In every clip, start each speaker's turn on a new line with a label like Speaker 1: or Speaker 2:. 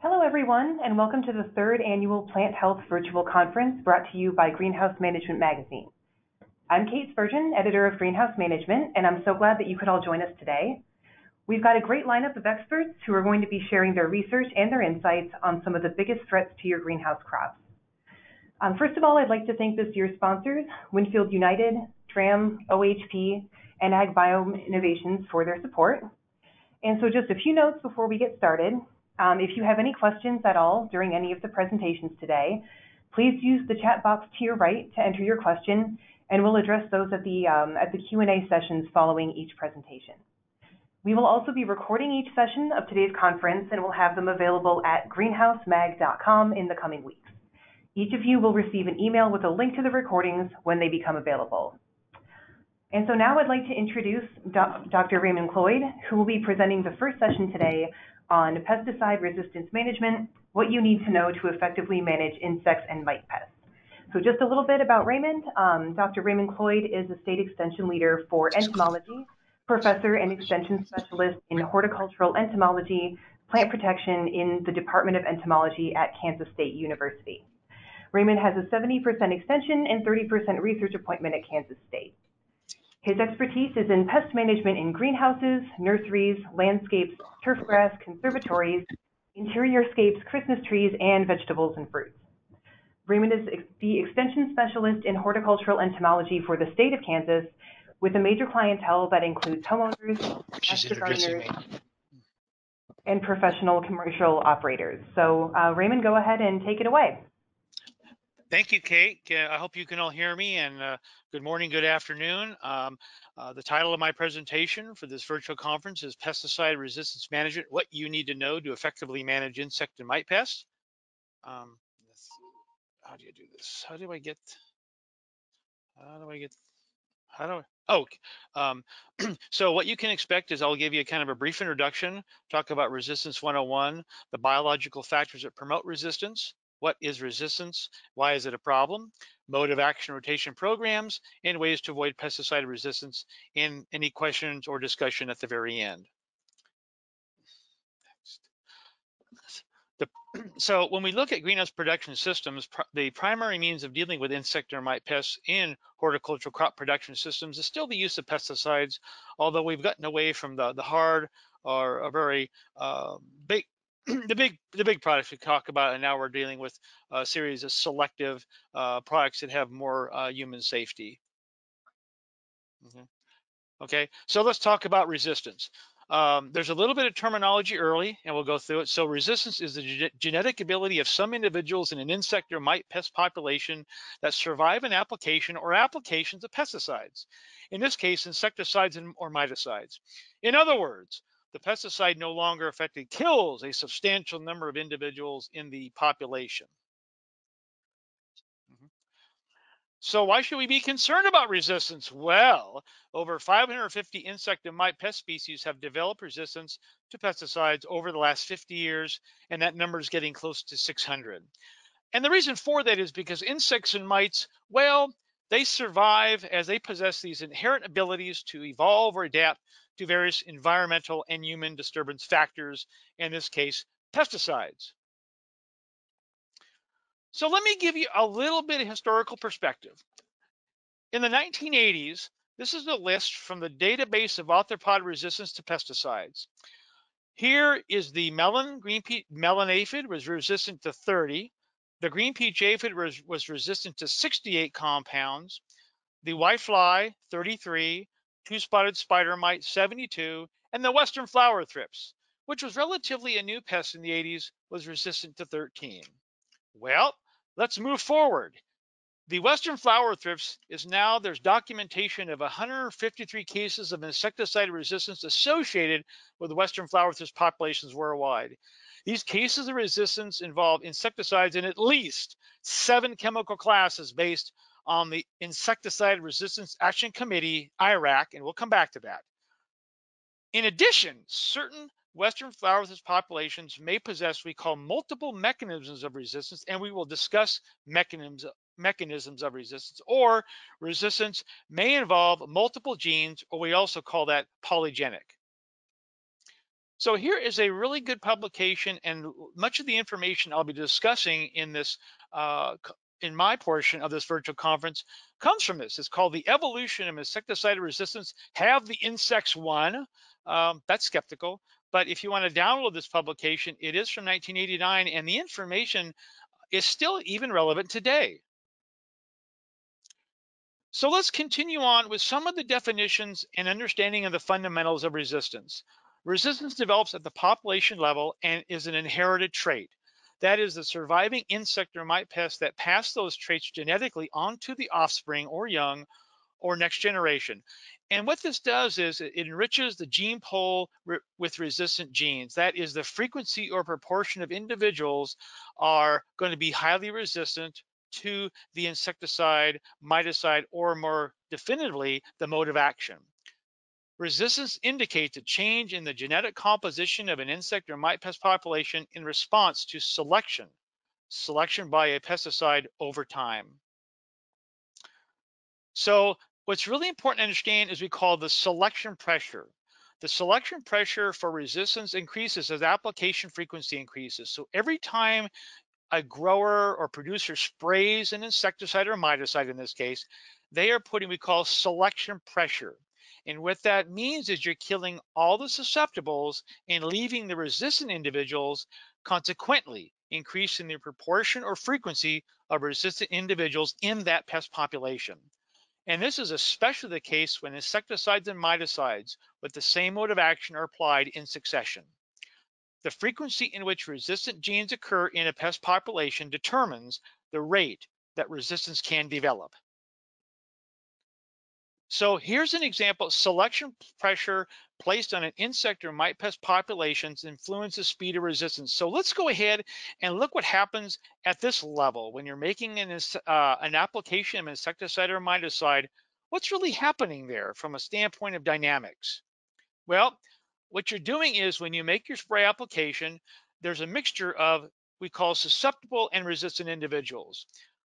Speaker 1: Hello, everyone, and welcome to the third annual Plant Health Virtual Conference brought to you by Greenhouse Management Magazine. I'm Kate Spurgeon, editor of Greenhouse Management, and I'm so glad that you could all join us today. We've got a great lineup of experts who are going to be sharing their research and their insights on some of the biggest threats to your greenhouse crops. First of all, I'd like to thank this year's sponsors, Winfield United, TRAM, OHP, and Ag Biome Innovations for their support. And so just a few notes before we get started. If you have any questions at all during any of the presentations today, please use the chat box to your right to enter your question, and we'll address those at the Q&A sessions following each presentation. We will also be recording each session of today's conference, and we'll have them available at greenhousemag.com in the coming weeks. Each of you will receive an email with a link to the recordings when they become available. And so now I'd like to introduce Dr. Raymond Cloyd, who will be presenting the first session today on pesticide resistance management, what you need to know to effectively manage insects and mite pests. So just a little bit about Raymond. Dr. Raymond Cloyd is a state extension leader for entomology, professor and extension specialist in horticultural entomology, plant protection in the Department of Entomology at Kansas State University. Raymond has a 70% extension and 30% research appointment at Kansas State. His expertise is in pest management in greenhouses, nurseries, landscapes, turf grass, conservatories, interior scapes, Christmas trees, and vegetables and fruits. Raymond is the extension specialist in horticultural entomology for the state of Kansas, with a major clientele that includes homeowners, master gardeners, and professional commercial operators. So Raymond, go ahead and take it away.
Speaker 2: Thank you, Kate. I hope you can all hear me, and good morning, good afternoon. The title of my presentation for this virtual conference is Pesticide Resistance Management, What You Need to Know to Effectively Manage Insect and Mite Pests. How do you do this? So what you can expect is I'll give you kind of a brief introduction, talk about Resistance 101, the biological factors that promote resistance, what is resistance, why is it a problem, mode of action rotation programs, and ways to avoid pesticide resistance, in any questions or discussion at the very end. So when we look at greenhouse production systems, the primary means of dealing with insect or mite pests in horticultural crop production systems is still the use of pesticides, although we've gotten away from the hard or a very big the big products we talk about, and now we're dealing with a series of selective products that have more human safety. Okay, so let's talk about resistance. There's a little bit of terminology early, and we'll go through it. So resistance is the genetic ability of some individuals in an insect or mite pest population that survive an application or applications of pesticides. In this case, insecticides or miticides. In other words, the pesticide no longer effectively kills a substantial number of individuals in the population. So why should we be concerned about resistance? Well, over 550 insect and mite pest species have developed resistance to pesticides over the last 50 years, and that number is getting close to 600. And the reason for that is because insects and mites, well, they survive as they possess these inherent abilities to evolve or adapt to various environmental and human disturbance factors, in this case, pesticides. So let me give you a little bit of historical perspective. In the 1980s, this is a list from the database of arthropod resistance to pesticides. Here is the green melon aphid was resistant to 30. The green peach aphid was resistant to 68 compounds. The whitefly, 33. Two-spotted spider mite, 72. And the western flower thrips, which was relatively a new pest in the 80s, was resistant to 13. Well, let's move forward. The western flower thrips is now, there's documentation of 153 cases of insecticide resistance associated with the western flower thrips populations worldwide. These cases of resistance involve insecticides in at least 7 chemical classes based on the Insecticide Resistance Action Committee, IRAC, and we'll come back to that. In addition, certain western flower thrips populations may possess what we call multiple mechanisms of resistance, and we will discuss mechanisms of resistance, or resistance may involve multiple genes, or we also call that polygenic. So here is a really good publication, and much of the information I'll be discussing in this in my portion of this virtual conference comes from this. It's called The Evolution of Insecticide Resistance. Have the insects won? That's skeptical. But if you want to download this publication, it is from 1989, and the information is still even relevant today. So let's continue on with some of the definitions and understanding of the fundamentals of resistance. Resistance develops at the population level and is an inherited trait. That is, the surviving insect or mite pest that pass those traits genetically onto the offspring or young or next generation. And what this does is it enriches the gene pool with resistant genes. That is, the frequency or proportion of individuals are going to be highly resistant to the insecticide, miticide, or more definitively, the mode of action. Resistance indicates a change in the genetic composition of an insect or mite pest population in response to selection by a pesticide over time. So what's really important to understand is we call the selection pressure. The selection pressure for resistance increases as application frequency increases. So every time a grower or producer sprays an insecticide or miticide in this case, they are putting we call selection pressure. And what that means is you're killing all the susceptibles and leaving the resistant individuals, consequently increasing the proportion or frequency of resistant individuals in that pest population. And this is especially the case when insecticides and miticides with the same mode of action are applied in succession. The frequency in which resistant genes occur in a pest population determines the rate that resistance can develop. So here's an example. Selection pressure placed on an insect or mite pest populations influences speed of resistance. So let's go ahead and look what happens at this level. When you're making an application of insecticide or miticide, what's really happening there from a standpoint of dynamics? Well, what you're doing is when you make your spray application, there's a mixture of we call susceptible and resistant individuals.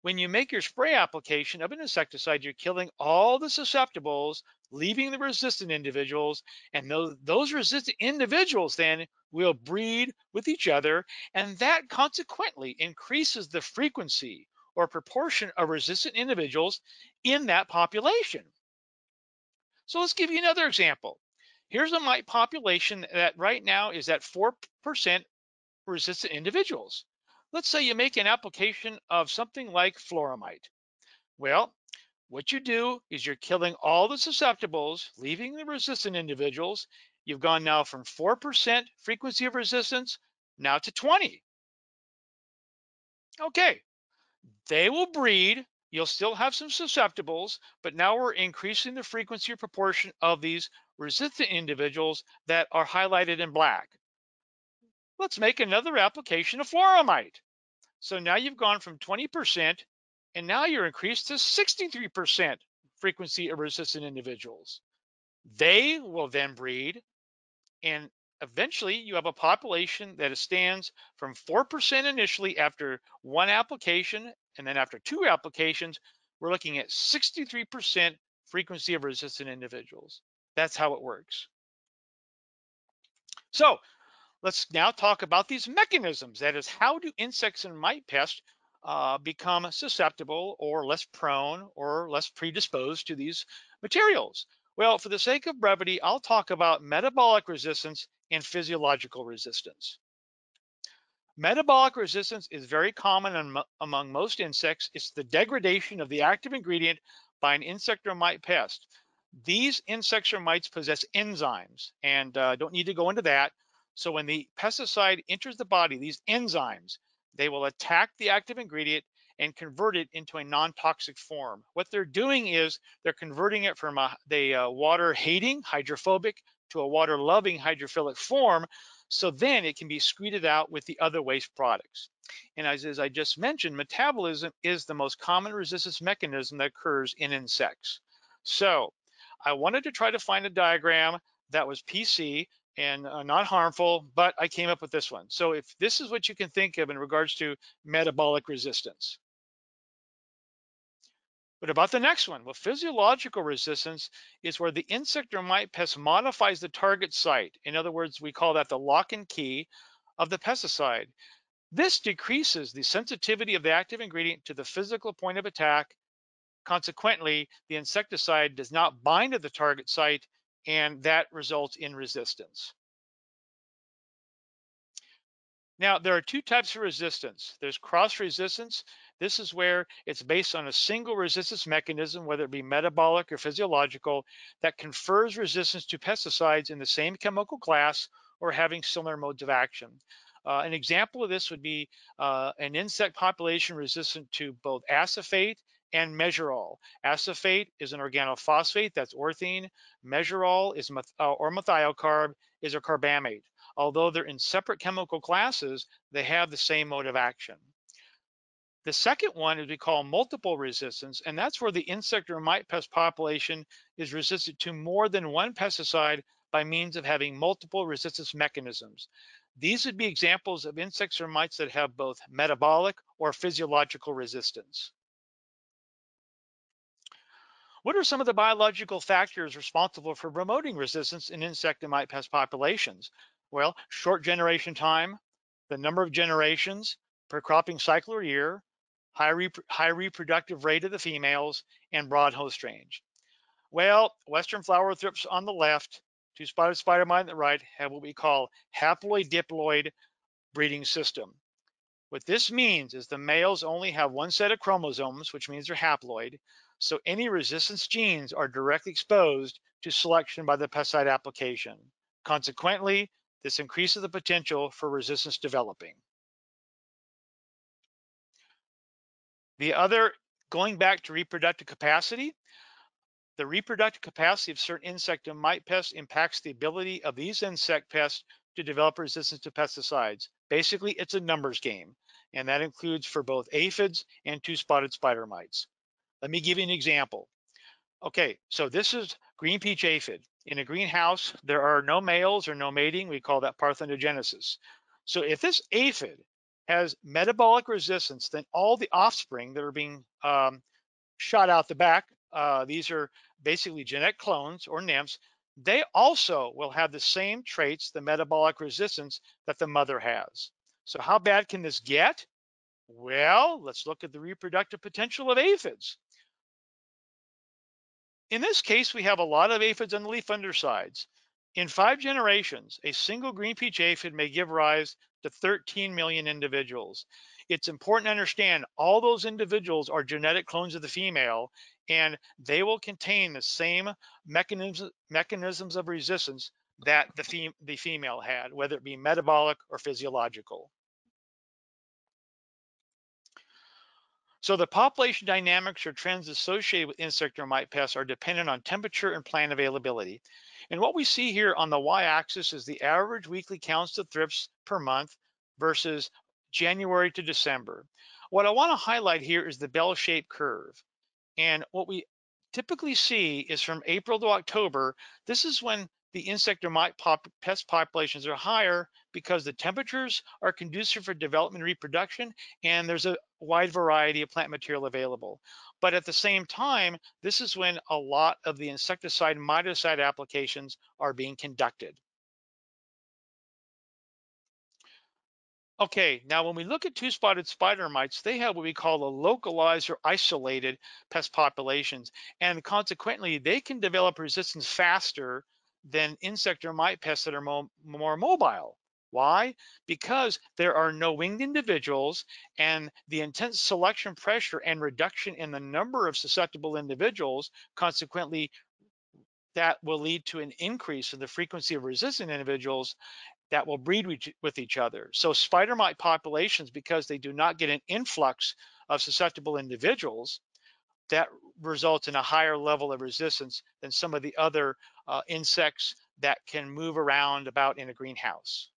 Speaker 2: When you make your spray application of an insecticide, you're killing all the susceptibles, leaving the resistant individuals, and those resistant individuals then will breed with each other, and that consequently increases the frequency or proportion of resistant individuals in that population. So let's give you another example. Here's a mite population that right now is at 4% resistant individuals. Let's say you make an application of something like fluoromite. Well, what you do is you're killing all the susceptibles, leaving the resistant individuals. You've gone now from 4% frequency of resistance now to 20. Okay, they will breed. You'll still have some susceptibles, but now we're increasing the frequency or proportion of these resistant individuals that are highlighted in black. Let's make another application of fluoromite. So now you've gone from 20% and now you're increased to 63% frequency of resistant individuals. They will then breed, and eventually you have a population that stands from 4% initially after one application, and then after two applications, we're looking at 63% frequency of resistant individuals. That's how it works. So let's now talk about these mechanisms. That is, how do insects and mite pests become susceptible or less prone or less predisposed to these materials? Well, for the sake of brevity, I'll talk about metabolic resistance and physiological resistance. Metabolic resistance is very common among most insects. It's the degradation of the active ingredient by an insect or mite pest. These insects or mites possess enzymes, and don't need to go into that. So when the pesticide enters the body, these enzymes, they will attack the active ingredient and convert it into a non-toxic form. What they're doing is they're converting it from a water-hating, hydrophobic, to a water-loving hydrophilic form, so then it can be excreted out with the other waste products. And as I just mentioned, metabolism is the most common resistance mechanism that occurs in insects. So I wanted to try to find a diagram that was PC and not harmful, but I came up with this one. So if this is what you can think of in regards to metabolic resistance. What about the next one? Well, physiological resistance is where the insect or mite pest modifies the target site. In other words, we call that the lock and key of the pesticide. This decreases the sensitivity of the active ingredient to the physical point of attack. Consequently, the insecticide does not bind to the target site, and that results in resistance. Now, there are two types of resistance. There's cross resistance. This is where it's based on a single resistance mechanism, whether it be metabolic or physiological, that confers resistance to pesticides in the same chemical class or having similar modes of action. An example of this would be an insect population resistant to both acephate and mesurol. Acephate is an organophosphate, that's orthene. Mesurol is or methylcarb is a carbamate. Although they're in separate chemical classes, they have the same mode of action. The second one is we call multiple resistance, and that's where the insect or mite pest population is resistant to more than one pesticide by means of having multiple resistance mechanisms. These would be examples of insects or mites that have both metabolic or physiological resistance. What are some of the biological factors responsible for promoting resistance in insect and mite pest populations? Well, short generation time, the number of generations per cropping cycle or year, high reproductive rate of the females, and broad host range. Well, Western flower thrips on the left, two-spotted spider mite on the right have what we call haploid diploid breeding system. What this means is the males only have one set of chromosomes, which means they're haploid, so any resistance genes are directly exposed to selection by the pesticide application. Consequently, this increases the potential for resistance developing. Going back to reproductive capacity, the reproductive capacity of certain insect and mite pests impacts the ability of these insect pests to develop resistance to pesticides. Basically, it's a numbers game, and that includes for both aphids and two-spotted spider mites. Let me give you an example. Okay, so this is green peach aphid. In a greenhouse, there are no males or no mating. We call that parthenogenesis. So if this aphid has metabolic resistance, then all the offspring that are being shot out the back, these are basically genetic clones or nymphs, they also will have the same traits, the metabolic resistance that the mother has. So how bad can this get? Well, let's look at the reproductive potential of aphids. In this case, we have a lot of aphids on the leaf undersides. In 5 generations, a single green peach aphid may give rise to 13 million individuals. It's important to understand all those individuals are genetic clones of the female, and they will contain the same mechanisms of resistance that the female had, whether it be metabolic or physiological. So the population dynamics or trends associated with insect or mite pests are dependent on temperature and plant availability. And what we see here on the y-axis is the average weekly counts of thrips per month versus January to December. What I want to highlight here is the bell-shaped curve. And what we typically see is from April to October, this is when the insect or mite pest populations are higher because the temperatures are conducive for development and reproduction, and there's a wide variety of plant material available. But at the same time, this is when a lot of the insecticide and miticide applications are being conducted. Okay, now when we look at two-spotted spider mites, they have what we call a localized or isolated pest populations, and consequently, they can develop resistance faster than insect or mite pests that are more mobile. Why? Because there are no winged individuals, and the intense selection pressure and reduction in the number of susceptible individuals, consequently, that will lead to an increase in the frequency of resistant individuals that will breed with each other. So spider mite populations, because they do not get an influx of susceptible individuals, that results in a higher level of resistance than some of the other insects that can move around about in a greenhouse.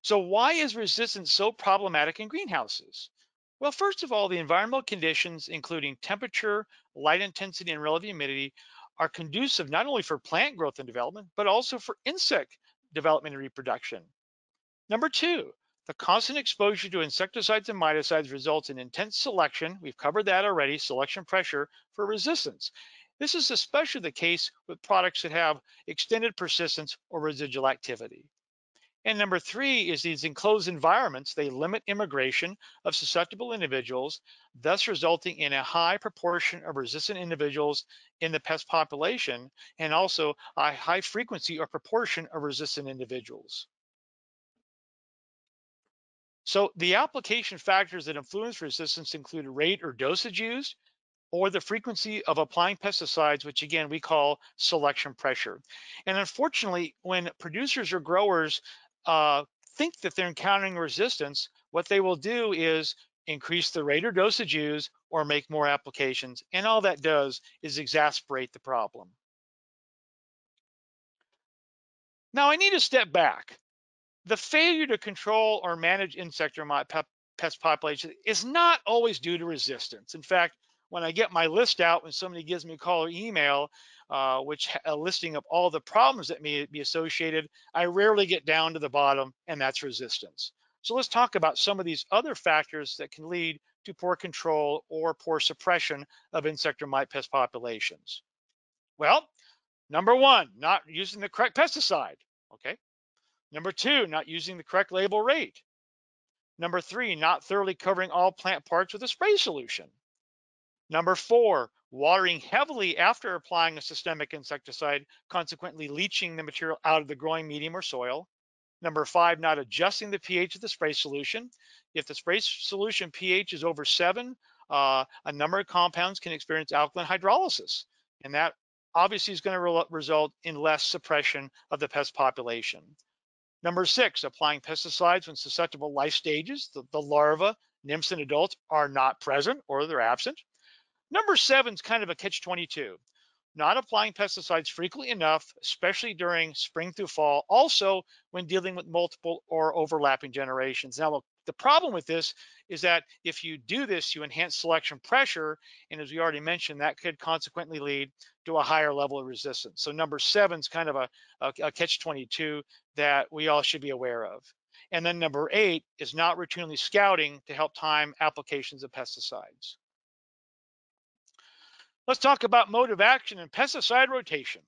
Speaker 2: So why is resistance so problematic in greenhouses? Well, first of all, the environmental conditions, including temperature, light intensity, and relative humidity, are conducive not only for plant growth and development, but also for insect development and reproduction. Number two, The constant exposure to insecticides and miticides results in intense selection. We've covered that already, selection pressure for resistance. This is especially the case with products that have extended persistence or residual activity. And number three is these enclosed environments, they limit immigration of susceptible individuals, thus resulting in a high proportion of resistant individuals in the pest population, and also a high frequency or proportion of resistant individuals. So the application factors that influence resistance include rate or dosage used, or the frequency of applying pesticides, which again we call selection pressure. And unfortunately, when producers or growers think that they're encountering resistance, what they will do is increase the rate or dosage used or make more applications. And all that does is exacerbate the problem. Now I need to step back. The failure to control or manage insect or pest population is not always due to resistance. In fact, when I get my list out, when somebody gives me a call or email, a listing of all the problems that may be associated, I rarely get down to the bottom, and that's resistance. So let's talk about some of these other factors that can lead to poor control or poor suppression of insect or mite pest populations. Well, number one, not using the correct pesticide. Okay. Number two, not using the correct label rate. Number three, not thoroughly covering all plant parts with a spray solution. Number four, watering heavily after applying a systemic insecticide, consequently leaching the material out of the growing medium or soil. Number five, not adjusting the pH of the spray solution. If the spray solution pH is over 7, a number of compounds can experience alkaline hydrolysis, and that obviously is going to result in less suppression of the pest population. Number six, applying pesticides when susceptible life stages, the larvae, nymphs, and adults are not present or they're absent. Number seven is kind of a catch-22. Not applying pesticides frequently enough, especially during spring through fall, also when dealing with multiple or overlapping generations. Now, the problem with this is that if you do this, you enhance selection pressure, and as we already mentioned, that could consequently lead to a higher level of resistance. So number seven is kind of a catch-22 that we all should be aware of. And then number eight is not routinely scouting to help time applications of pesticides. Let's talk about mode of action and pesticide rotation.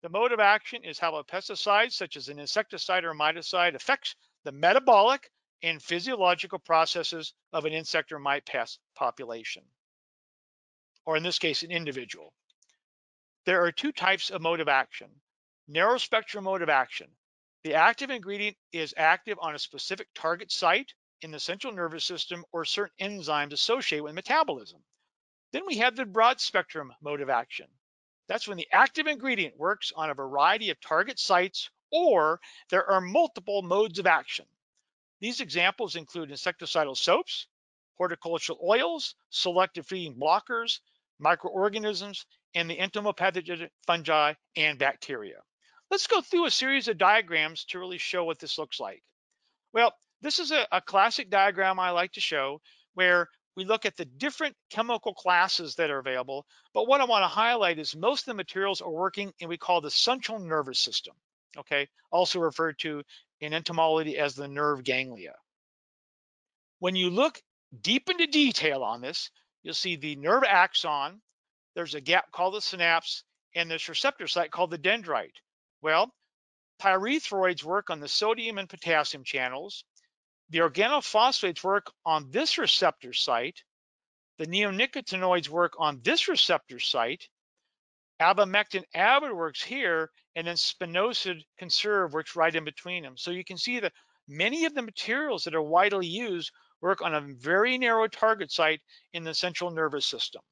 Speaker 2: The mode of action is how a pesticide, such as an insecticide or miticide, affects the metabolic and physiological processes of an insect or mite pest population, or in this case, an individual. There are two types of mode of action. Narrow spectrum mode of action. The active ingredient is active on a specific target site in the central nervous system or certain enzymes associated with metabolism. Then we have the broad spectrum mode of action. That's when the active ingredient works on a variety of target sites or there are multiple modes of action. These examples include insecticidal soaps, horticultural oils, selective feeding blockers, microorganisms, and the entomopathogenic fungi and bacteria. Let's go through a series of diagrams to really show what this looks like. Well, this is a classic diagram I like to show where we look at the different chemical classes that are available. But what I want to highlight is most of the materials are working in what we call the central nervous system, okay? Also referred to in entomology as the nerve ganglia. When you look deep into detail on this, you'll see the nerve axon, there's a gap called the synapse, and this receptor site called the dendrite. Well, pyrethroids work on the sodium and potassium channels. The organophosphates work on this receptor site. The neonicotinoids work on this receptor site. Abamectin avid works here, and then spinosad conserve works right in between them. So you can see that many of the materials that are widely used work on a very narrow target site in the central nervous system.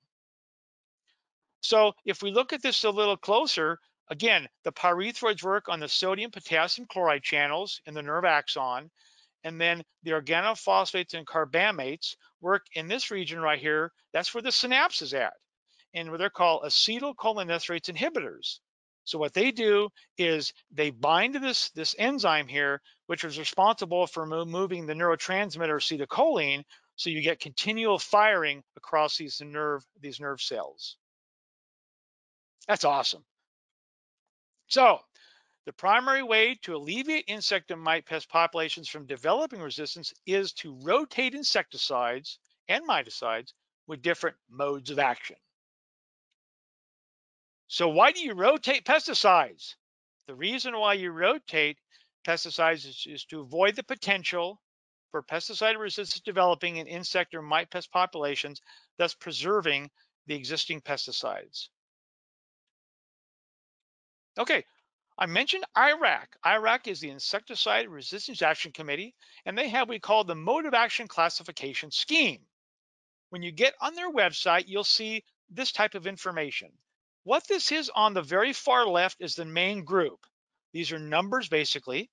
Speaker 2: So if we look at this a little closer, again, the pyrethroids work on the sodium potassium chloride channels in the nerve axon. And then the organophosphates and carbamates work in this region right here. That's where the synapse is at. And what they're called acetylcholinesterase inhibitors. So what they do is they bind to this enzyme here, which is responsible for moving the neurotransmitter acetylcholine, so you get continual firing across these nerve cells. That's awesome. So The primary way to alleviate insect and mite pest populations from developing resistance is to rotate insecticides and miticides with different modes of action. So why do you rotate pesticides? The reason why you rotate pesticides is to avoid the potential for pesticide resistance developing in insect or mite pest populations, thus preserving the existing pesticides. Okay, I mentioned IRAC. IRAC is the Insecticide Resistance Action Committee, and they have what we call the Mode of Action Classification Scheme. When you get on their website, you'll see this type of information. What this is on the very far left is the main group. These are numbers basically.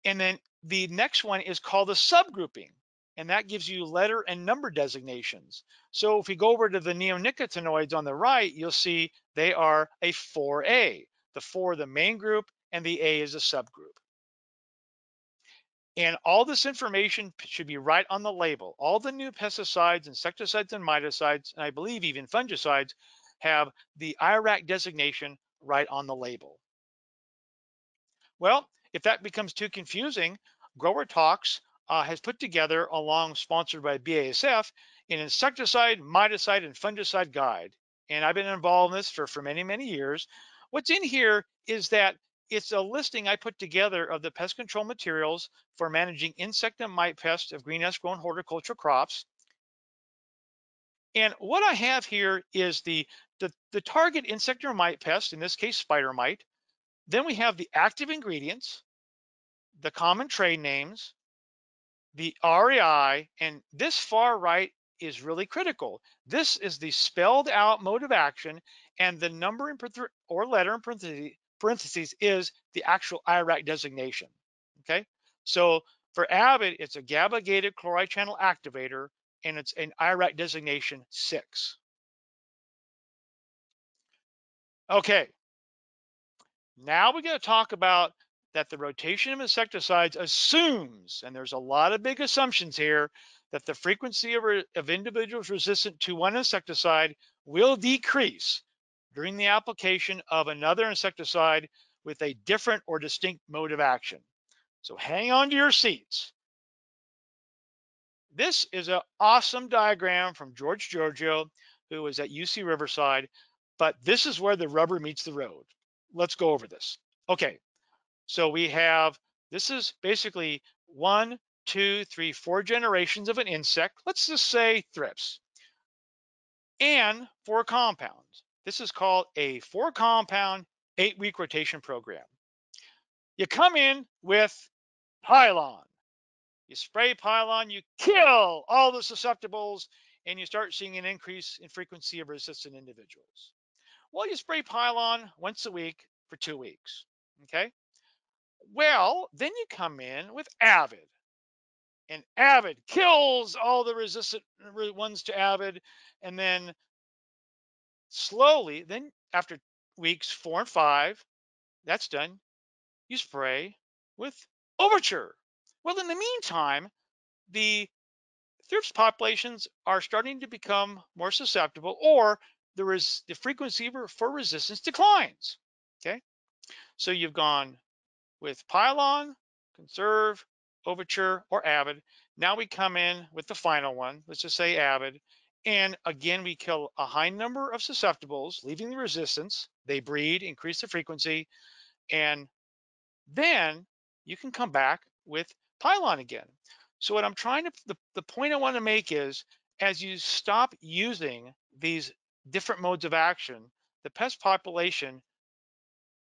Speaker 2: And then the next one is called the subgrouping. And that gives you letter and number designations. So if we go over to the neonicotinoids on the right, you'll see they are a 4A. The 4 the main group and the A is a subgroup. And all this information should be right on the label. All the new pesticides, insecticides, and miticides, and I believe even fungicides, have the IRAC designation right on the label. Well, if that becomes too confusing, Grower Talks has put together, sponsored by BASF, an insecticide, miticide, and fungicide guide. And I've been involved in this for many, many years. What's in here is that it's a listing I put together of the pest control materials for managing insect and mite pests of greenhouse grown horticultural crops. And what I have here is the target insect or mite pest, in this case, spider mite. Then we have the active ingredients, the common trade names, the REI, and this far right is really critical. This is the spelled out mode of action, and the number in or letter in parentheses is the actual IRAC designation. Okay, so for Avid, it's a GABA-gated chloride channel activator, and it's an IRAC designation 6. Okay, now we're going to talk about that the rotation of insecticides assumes, and there's a lot of big assumptions here, that the frequency of individuals resistant to one insecticide will decrease during the application of another insecticide with a different or distinct mode of action. So hang on to your seats. This is an awesome diagram from George Giorgio, who was at UC Riverside, but this is where the rubber meets the road. Let's go over this. Okay. So we have, this is basically 1, 2, 3, 4 generations of an insect. Let's just say thrips. And 4 compounds. This is called a 4-compound, 8-week rotation program. You come in with Pylon. You spray Pylon, you kill all the susceptibles, and you start seeing an increase in frequency of resistant individuals. Well, you spray Pylon once a week for 2 weeks. Okay. Well, then you come in with Avid, and Avid kills all the resistant ones to Avid, and then slowly, then after weeks 4 and 5, that's done, you spray with Overture. Well, in the meantime, the thrips populations are starting to become more susceptible, or the frequency for resistance declines. Okay, so you've gone with Pylon, Conserve, Overture, or Avid. Now we come in with the final one. Let's just say Avid. And again, we kill a high number of susceptibles, leaving the resistance. They breed, increase the frequency, and then you can come back with Pylon again. So what I'm trying to, the point I want to make is, as you stop using these different modes of action, the pest population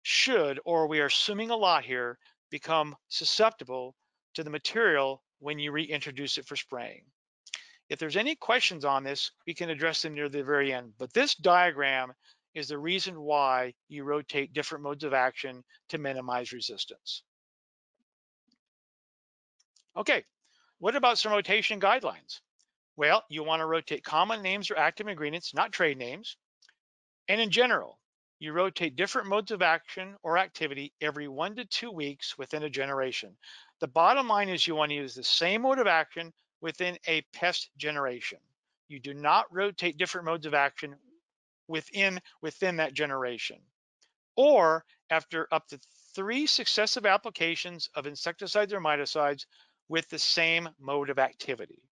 Speaker 2: should, or we are assuming a lot here, become susceptible to the material when you reintroduce it for spraying. If there's any questions on this, we can address them near the very end. But this diagram is the reason why you rotate different modes of action to minimize resistance. Okay, what about some rotation guidelines? Well, you want to rotate common names or active ingredients, not trade names. And in general, you rotate different modes of action or activity every 1 to 2 weeks within a generation. The bottom line is you want to use the same mode of action within a pest generation. You do not rotate different modes of action within that generation. Or after up to 3 successive applications of insecticides or miticides with the same mode of activity.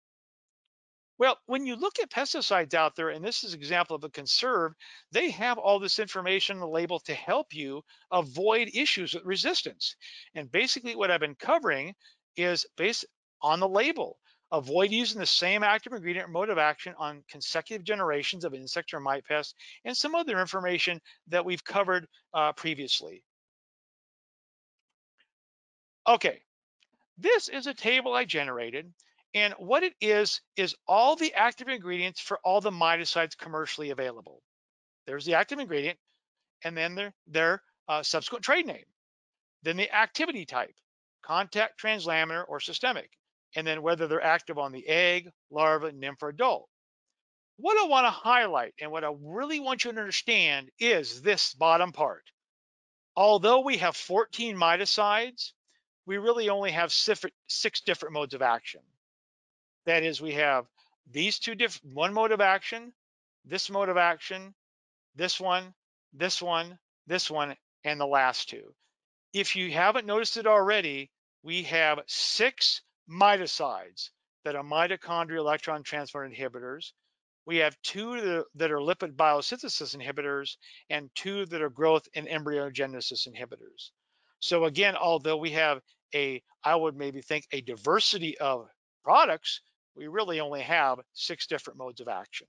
Speaker 2: Well, when you look at pesticides out there, and this is an example of a conserve, they have all this information on the label to help you avoid issues with resistance. And basically what I've been covering is based on the label. Avoid using the same active ingredient or mode of action on consecutive generations of insect or mite pests, and some other information that we've covered previously. Okay, this is a table I generated, and what it is all the active ingredients for all the miticides commercially available. There's the active ingredient, and then their subsequent trade name. Then the activity type, contact, translaminar, or systemic, and then whether they're active on the egg, larva, nymph, or adult. What I want to highlight and what I really want you to understand is this bottom part. Although we have 14 miticides, we really only have 6 different modes of action. That is, we have these one mode of action, this mode of action, this one, this one, this one, and the last 2. If you haven't noticed it already, we have 6 miticides that are mitochondrial electron transport inhibitors. We have 2 that are lipid biosynthesis inhibitors and 2 that are growth and embryogenesis inhibitors. So again, although we have I would maybe think a diversity of products, we really only have 6 different modes of action.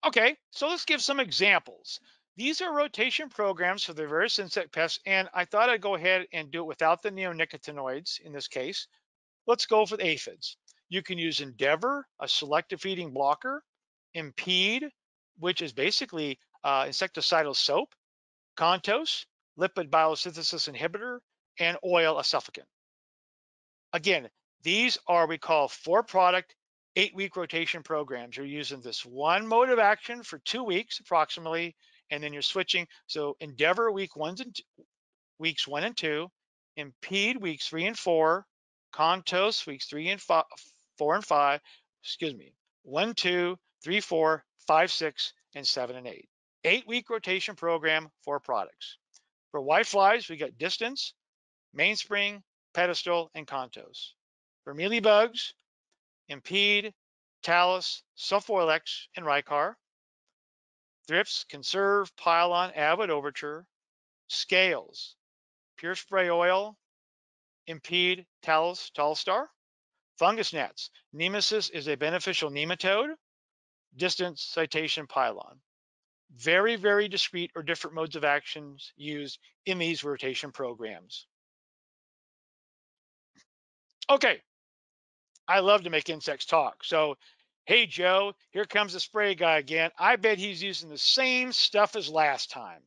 Speaker 2: Okay, so let's give some examples. These are rotation programs for the various insect pests, and I thought I'd go ahead and do it without the neonicotinoids in this case. Let's go for the aphids. You can use Endeavor, a selective feeding blocker, Impede, which is basically insecticidal soap, Contos, lipid biosynthesis inhibitor, and oil, a suffocant. Again, these are we call 4-product, 8-week rotation programs. You're using this one mode of action for 2 weeks approximately, and then you're switching. So Endeavor weeks 1 and 2, Impede weeks 3 and 4, Contos weeks 4 and 5, excuse me, 1, 2, 3, 4, 5, 6, and 7 and 8. 8-week rotation program, 4 products. For whiteflies, we got Distance, Mainspring, Pedestal, and Contos. For mealybugs, Impede, Talus, Sulfoilex, and Rycar. Thrips, Conserve, Pylon, Avid, Overture. Scales, Pure Spray Oil, Impede, Talus, Tallstar. Fungus gnats, Nemesis is a beneficial nematode. Distance, Citation, Pylon. Very, very discrete or different modes of actions used in these rotation programs. Okay, I love to make insects talk. So, hey, Joe, here comes the spray guy again. I bet he's using the same stuff as last time.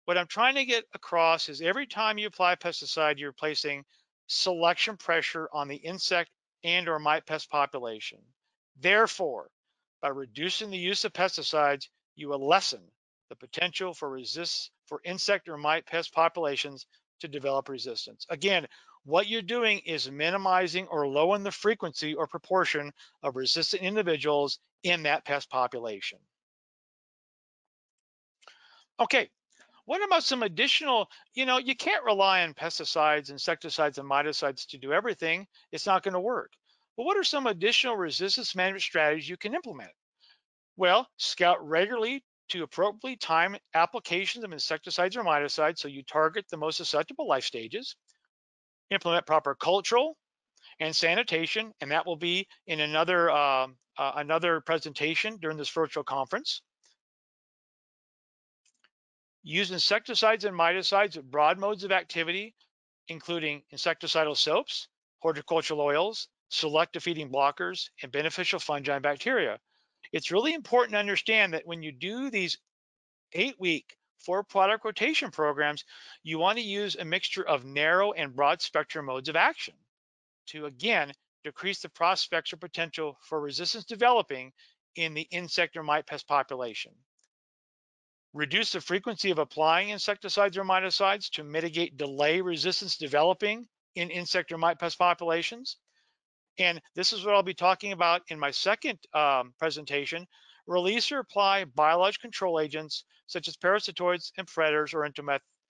Speaker 2: What I'm trying to get across is every time you apply pesticide, you're placing selection pressure on the insect and or mite pest population. Therefore, by reducing the use of pesticides, you will lessen the potential for insect or mite pest populations to develop resistance. Again, what you're doing is minimizing or lowering the frequency or proportion of resistant individuals in that pest population. Okay, what about some additional, you can't rely on pesticides, insecticides, and miticides to do everything. It's not going to work. But what are some additional resistance management strategies you can implement? Well, scout regularly to appropriately time applications of insecticides or miticides so you target the most susceptible life stages. Implement proper cultural and sanitation, and that will be in another presentation during this virtual conference. Use insecticides and miticides with broad modes of activity, including insecticidal soaps, horticultural oils, selective feeding blockers, and beneficial fungi and bacteria. It's really important to understand that when you do these 8-week 4-product rotation programs, you want to use a mixture of narrow and broad spectrum modes of action to, again, decrease the prospects or potential for resistance developing in the insect or mite pest population. Reduce the frequency of applying insecticides or miticides to mitigate delay resistance developing in insect or mite pest populations. And this is what I'll be talking about in my second presentation, release or apply biological control agents such as parasitoids and predators or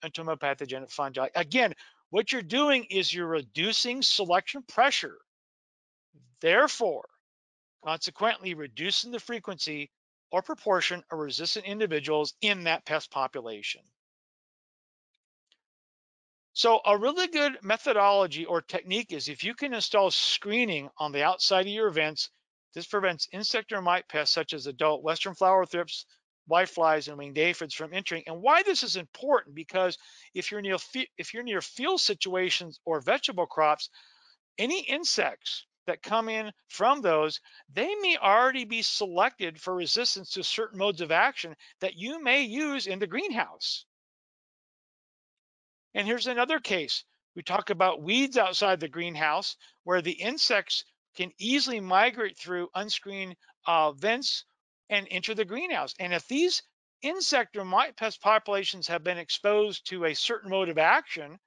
Speaker 2: entomopathogenic fungi. Again, what you're doing is you're reducing selection pressure, therefore, consequently reducing the frequency or proportion of resistant individuals in that pest population. So a really good methodology or technique is if you can install screening on the outside of your vents, this prevents insect or mite pests such as adult western flower thrips, whiteflies, and winged aphids from entering. And why this is important, because if you're near field situations or vegetable crops, any insects that come in from those, they may already be selected for resistance to certain modes of action that you may use in the greenhouse. And here's another case. We talk about weeds outside the greenhouse where the insects can easily migrate through unscreened vents and enter the greenhouse. And if these insect or mite pest populations have been exposed to a certain mode of action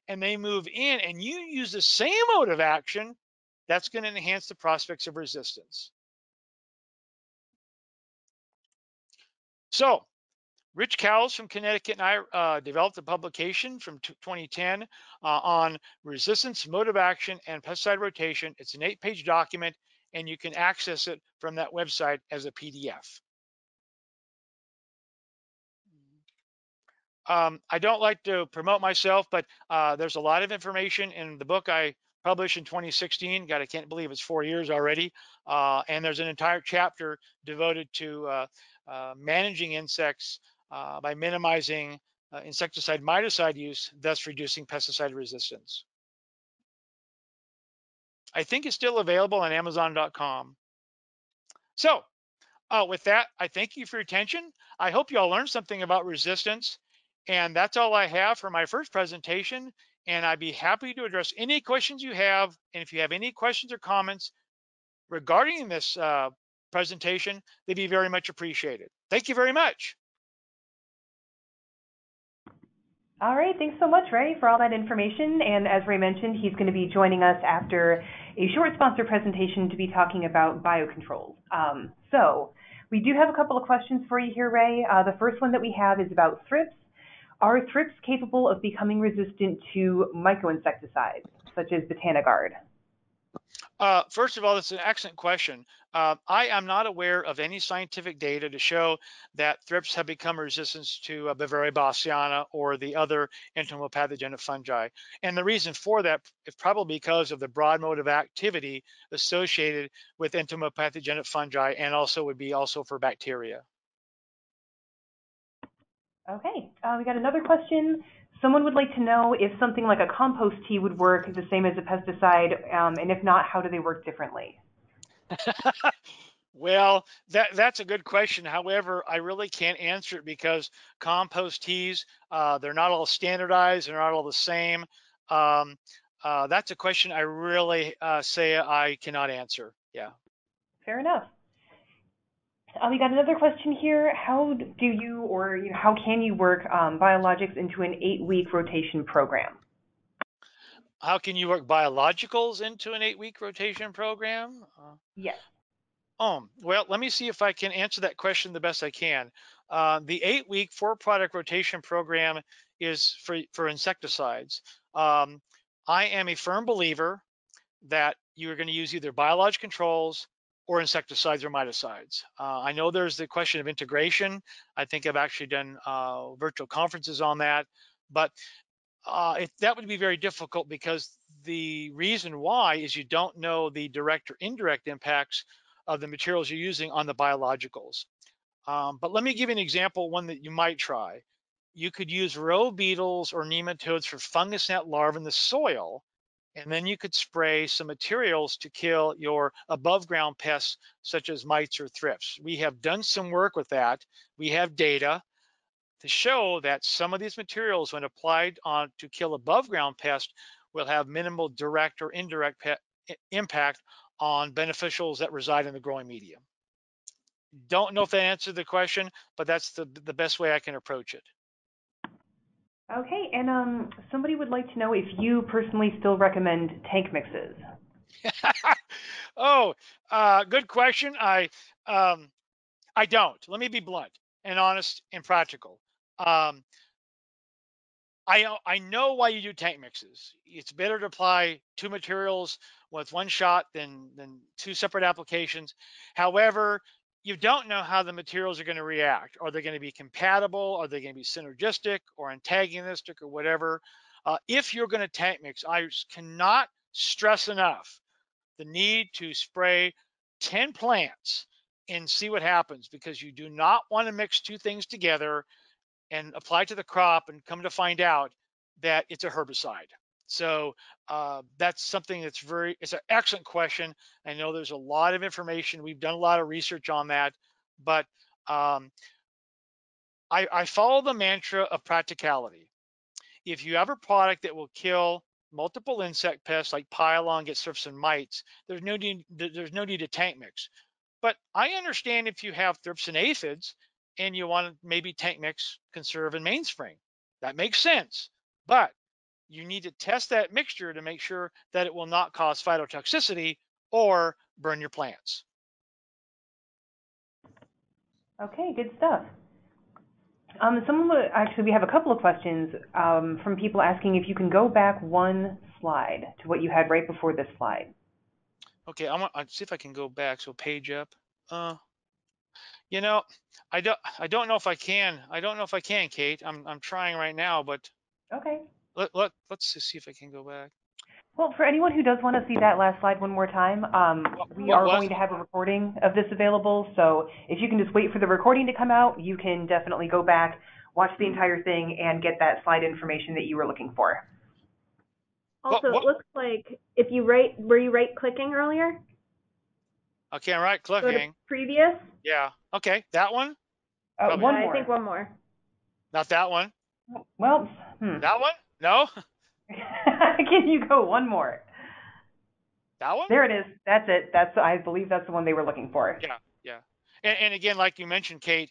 Speaker 2: and they move in and you use the same mode of action, that's going to enhance the prospects of resistance. So Rich Cowles from Connecticut and I developed a publication from 2010 on resistance, mode of action, and pesticide rotation. It's an 8-page document, and you can access it from that website as a PDF. I don't like to promote myself, but there's a lot of information in the book I published in 2016. God, I can't believe it's 4 years already. And there's an entire chapter devoted to managing insects by minimizing insecticide miticide use, thus reducing pesticide resistance. I think it's still available on Amazon.com. So with that, I thank you for your attention. I hope you all learned something about resistance. And that's all I have for my first presentation. And I'd be happy to address any questions you have. And if you have any questions or comments regarding this presentation, they'd be very much appreciated. Thank you very much.
Speaker 1: All right, thanks so much, Ray, for all that information. And as Ray mentioned, he's going to be joining us after a short sponsor presentation to be talking about biocontrols. So we do have a couple of questions for you here, Ray. The first one that we have is about thrips. Are thrips capable of becoming resistant to mycoinsecticides, such as Botanigard?
Speaker 2: First of all, that's an excellent question. I am not aware of any scientific data to show that thrips have become resistant to Bavaria bassiana or the other entomopathogenic fungi. And the reason for that is probably because of the broad mode of activity associated with entomopathogenic fungi, and also would be also for bacteria.
Speaker 1: Okay, we got another question. Someone would like to know if something like a compost tea would work the same as a pesticide, and if not, how do they work differently?
Speaker 2: Well, that's a good question. However, I really can't answer it because compost teas, they're not all standardized, they're not all the same. Um, that's a question I really say I cannot answer. Yeah.
Speaker 1: Fair enough. We got another question here. How do you, or how can you work biologics into an 8-week rotation program?
Speaker 2: How can you work biologicals into an 8-week rotation program?
Speaker 1: Yes.
Speaker 2: Well, let me see if I can answer that question the best I can. The 8-week 4-product rotation program is for insecticides. I am a firm believer that you're going to use either biological controls or insecticides or miticides. I know there's the question of integration. I think I've actually done virtual conferences on that, but that would be very difficult because the reason why is you don't know the direct or indirect impacts of the materials you're using on the biologicals. But let me give you an example, one that you might try. You could use row beetles or nematodes for fungus gnat larvae in the soil, and then you could spray some materials to kill your above ground pests such as mites or thrips. We have done some work with that. We have data to show that some of these materials, when applied on to kill above ground pests, will have minimal direct or indirect impact on beneficials that reside in the growing medium. Don't know if that answered the question, but that's the best way I can approach it.
Speaker 1: Okay, and somebody would like to know if you personally still recommend tank mixes.
Speaker 2: Oh, good question. I I don't. Let me be blunt and honest and practical. Um, I know why you do tank mixes. It's better to apply two materials with one shot than two separate applications. However, you don't know how the materials are going to react. Are they going to be compatible? Are they going to be synergistic or antagonistic or whatever? If you're going to tank mix, cannot stress enough the need to spray 10 plants and see what happens, because you do not want to mix two things together and apply to the crop and come to find out that it's a herbicide. So that's something it's an excellent question. I know there's a lot of information. We've done a lot of research on that, but um, I follow the mantra of practicality. If you have a product that will kill multiple insect pests like pylon, get surfs and mites, there's no need to tank mix. But I understand if you have thrips and aphids and you want to maybe tank mix, conserve, and mainspring. That makes sense. But you need to test that mixture to make sure that it will not cause phytotoxicity or burn your plants.
Speaker 1: Okay, good stuff. Actually, we have a couple of questions from people asking if you can go back one slide to what you had right before this slide.
Speaker 2: Okay, I'll see if I can go back. So page up. Uh, you know, I don't know if I can. I don't know if I can, Kate. I'm trying right now, but
Speaker 1: Okay.
Speaker 2: let's just see if I can go back.
Speaker 1: Well, for anyone who does want to see that last slide one more time, we
Speaker 2: What
Speaker 1: are
Speaker 2: was
Speaker 1: going to have a recording of this available. So if you can just wait for the recording to come out, you can definitely go back, watch the entire thing, and get that slide information that you were looking for.
Speaker 3: Also, it looks like if you were you right clicking earlier?
Speaker 2: Okay, I'm right
Speaker 3: Go to
Speaker 2: clicking.
Speaker 3: previous.
Speaker 2: Yeah. Okay, that one?
Speaker 1: One more.
Speaker 3: I think one more.
Speaker 2: Not that one.
Speaker 1: Well,
Speaker 2: That one? No.
Speaker 1: Can you go one more?
Speaker 2: That one?
Speaker 1: There it is. That's it. I believe that's the one they were looking for.
Speaker 2: Yeah, yeah. And again, like you mentioned, Kate,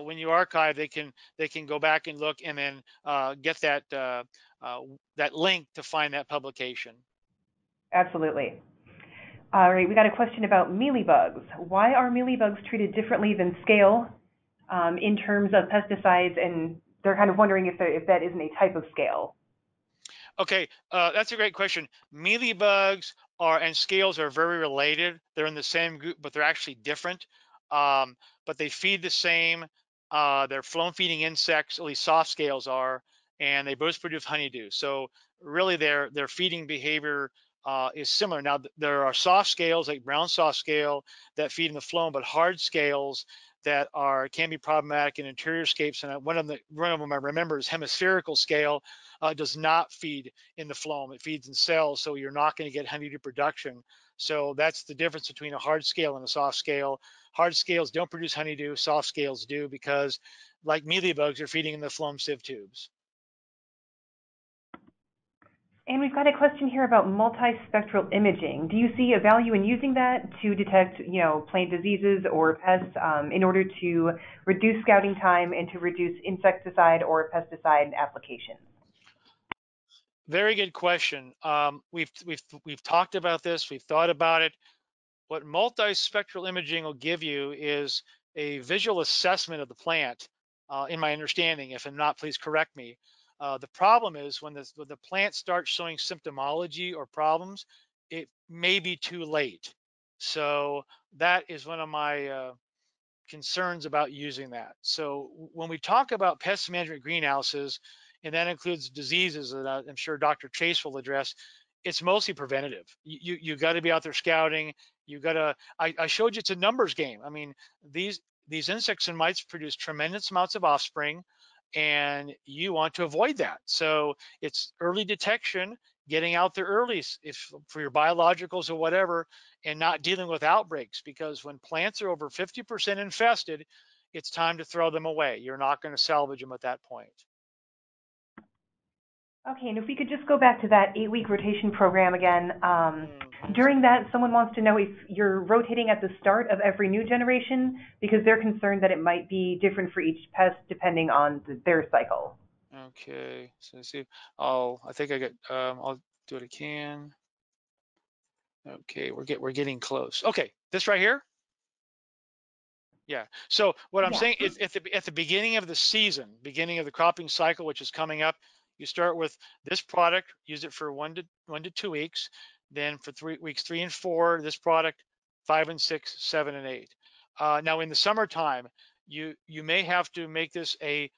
Speaker 2: when you archive, they can go back and look and then get that link to find that publication.
Speaker 1: Absolutely. All right, we got a question about mealybugs. Why are mealybugs treated differently than scale in terms of pesticides? And they're kind of wondering if that isn't a type of scale.
Speaker 2: Okay, that's a great question. Mealybugs and scales are very related. They're in the same group, but they're actually different. But they feed the same. They're phloem feeding insects, at least soft scales are, and they both produce honeydew. So really, their feeding behavior is similar. Now there are soft scales like brown soft scale that feed in the phloem, but hard scales that can be problematic in interior scapes. And one of them I remember is hemispherical scale. Does not feed in the phloem. It feeds in cells, so you're not going to get honeydew production. So that's the difference between a hard scale and a soft scale. Hard scales don't produce honeydew, soft scales do, because like mealybugs are feeding in the phloem sieve tubes.
Speaker 1: And we've got a question here about multispectral imaging. Do you see a value in using that to detect, plant diseases or pests in order to reduce scouting time and to reduce insecticide or pesticide applications?
Speaker 2: Very good question. We've talked about this. We've thought about it. What multispectral imaging will give you is a visual assessment of the plant. In my understanding, if I'm not, please correct me. The problem is when the plant starts showing symptomology or problems, it may be too late. So that is one of my concerns about using that. So when we talk about pest management greenhouses, and that includes diseases that I'm sure Dr. Chase will address, it's mostly preventative. You got to be out there scouting. You got to. I showed you it's a numbers game. I mean, these insects and mites produce tremendous amounts of offspring, and you want to avoid that. So it's early detection, getting out there early if for your biologicals or whatever, and not dealing with outbreaks, because when plants are over 50% infested, it's time to throw them away. You're not going to salvage them at that point.
Speaker 1: Okay, and if we could just go back to that 8-week rotation program again. During that, someone wants to know if you're rotating at the start of every new generation, because they're concerned that it might be different for each pest depending on their cycle.
Speaker 2: Okay, so let's see. I think I got. I'll do what I can. Okay, we're getting close. Okay, this right here. Yeah. So what I'm
Speaker 1: Yeah.
Speaker 2: saying is at the beginning of the season, beginning of the cropping cycle, which is coming up, you start with this product, use it for 1 to 2 weeks. Then for 3 weeks, 3 and 4, this product, 5 and 6, 7 and 8. Now in the summertime, you may have to make this a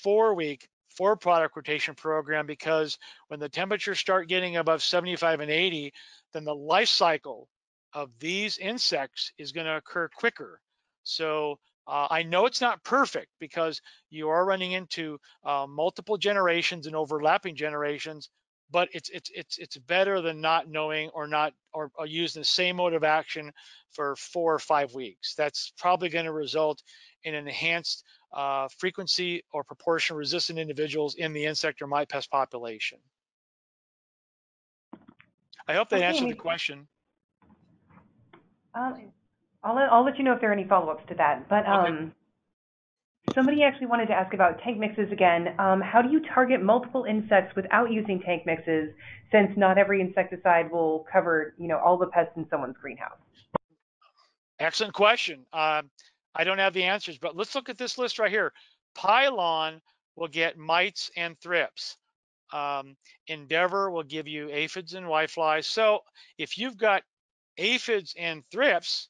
Speaker 2: 4-week, 4 product rotation program, because when the temperatures start getting above 75 and 80, then the life cycle of these insects is going to occur quicker. So I know it's not perfect, because you are running into multiple generations and overlapping generations, but it's better than not knowing, or not, or using the same mode of action for 4 or 5 weeks. That's probably going to result in an enhanced frequency or proportion of resistant individuals in the insect or mite pest population. I hope that answered the question.
Speaker 1: I'll let you know if there are any follow-ups to that. But
Speaker 2: Okay.
Speaker 1: somebody actually wanted to ask about tank mixes again. How do you target multiple insects without using tank mixes, since not every insecticide will cover, all the pests in someone's greenhouse?
Speaker 2: Excellent question. I don't have the answers, but let's look at this list right here. Pylon will get mites and thrips. Endeavor will give you aphids and whiteflies. So if you've got aphids and thrips,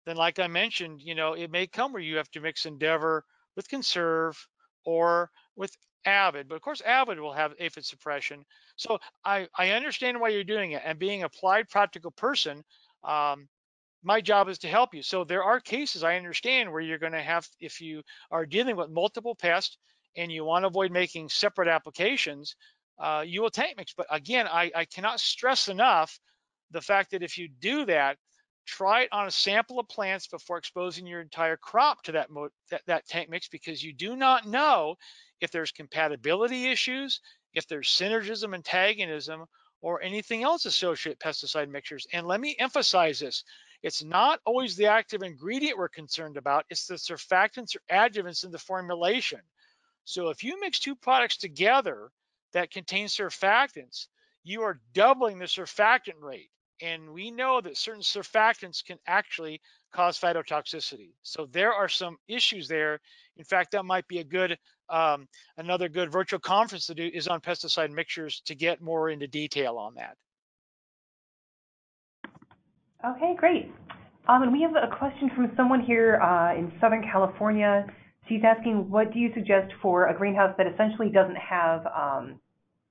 Speaker 2: then like I mentioned, it may come where you have to mix Endeavor with Conserve or with Avid. But of course, Avid will have aphid suppression. So I understand why you're doing it. And being an applied practical person, my job is to help you. So there are cases, I understand, where you're going to have, if you are dealing with multiple pests and you want to avoid making separate applications, you will tank mix. But again, I cannot stress enough the fact that if you do that, try it on a sample of plants before exposing your entire crop to that tank mix, because you do not know if there's compatibility issues, if there's synergism, antagonism, or anything else associated with pesticide mixtures. And let me emphasize this. It's not always the active ingredient we're concerned about, it's the surfactants or adjuvants in the formulation. So if you mix 2 products together that contain surfactants, you are doubling the surfactant rate. And we know that certain surfactants can actually cause phytotoxicity. So there are some issues there. In fact, that might be a good, another good virtual conference to do is on pesticide mixtures, to get more into detail on that.
Speaker 1: Okay, great. And we have a question from someone here in Southern California. She's asking, what do you suggest for a greenhouse that essentially doesn't have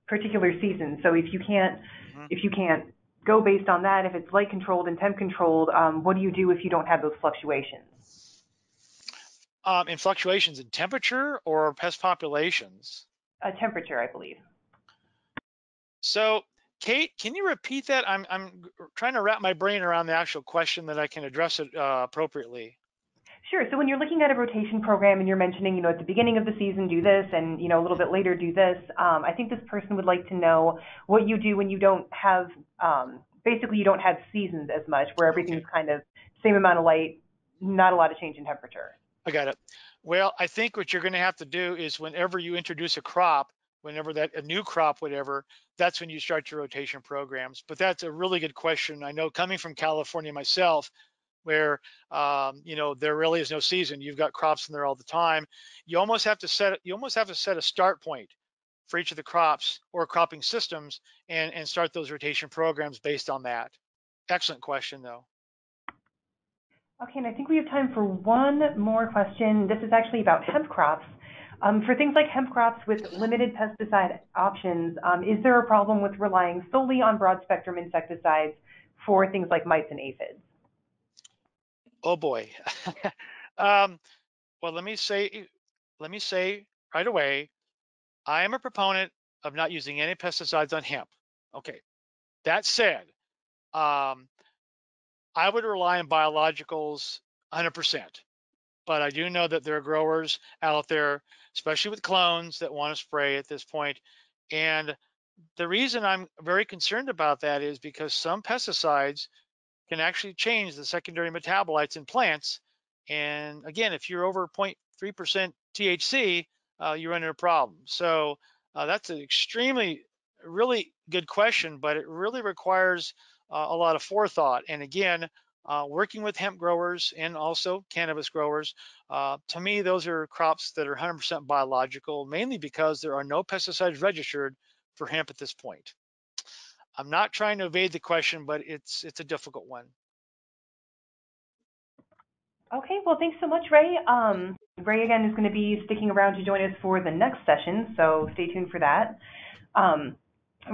Speaker 1: particular seasons? So if you can't go based on that, if it's light controlled and temp controlled, what do you do if you don't have those fluctuations?
Speaker 2: In fluctuations in temperature or pest populations?
Speaker 1: Temperature, I believe.
Speaker 2: So, Kate, can you repeat that? I'm trying to wrap my brain around the actual question that I can address it appropriately.
Speaker 1: Sure. So when you're looking at a rotation program and you're mentioning, at the beginning of the season do this, and a little bit later do this, I think this person would like to know what you do when you don't have, basically you don't have seasons as much, where everything's kind of same amount of light, not a lot of change in temperature.
Speaker 2: I got it. Well, I think what you're going to have to do is, whenever you introduce a crop, whenever a new crop, whatever, that's when you start your rotation programs. But that's a really good question. I know, coming from California myself, where there really is no season. You've got crops in there all the time. You almost have to set a start point for each of the crops or cropping systems, and start those rotation programs based on that. Excellent question, though.
Speaker 1: Okay, and I think we have time for one more question. This is actually about hemp crops. For things like hemp crops with limited pesticide options, is there a problem with relying solely on broad spectrum insecticides for things like mites and aphids?
Speaker 2: Oh boy. Well, let me say right away, I am a proponent of not using any pesticides on hemp. Okay. That said, um, I would rely on biologicals 100%. But I do know that there are growers out there, especially with clones, that want to spray at this point. And the reason I'm very concerned about that is because some pesticides can actually change the secondary metabolites in plants. And again, if you're over 0.3% THC, you run into a problem. So that's an really good question, but it really requires a lot of forethought. And again, working with hemp growers and also cannabis growers. To me, those are crops that are 100% biological, mainly because there are no pesticides registered for hemp at this point. I'm not trying to evade the question, but it's a difficult one.
Speaker 1: Okay, well, thanks so much, Ray. Ray, again, is going to be sticking around to join us for the next session, so stay tuned for that.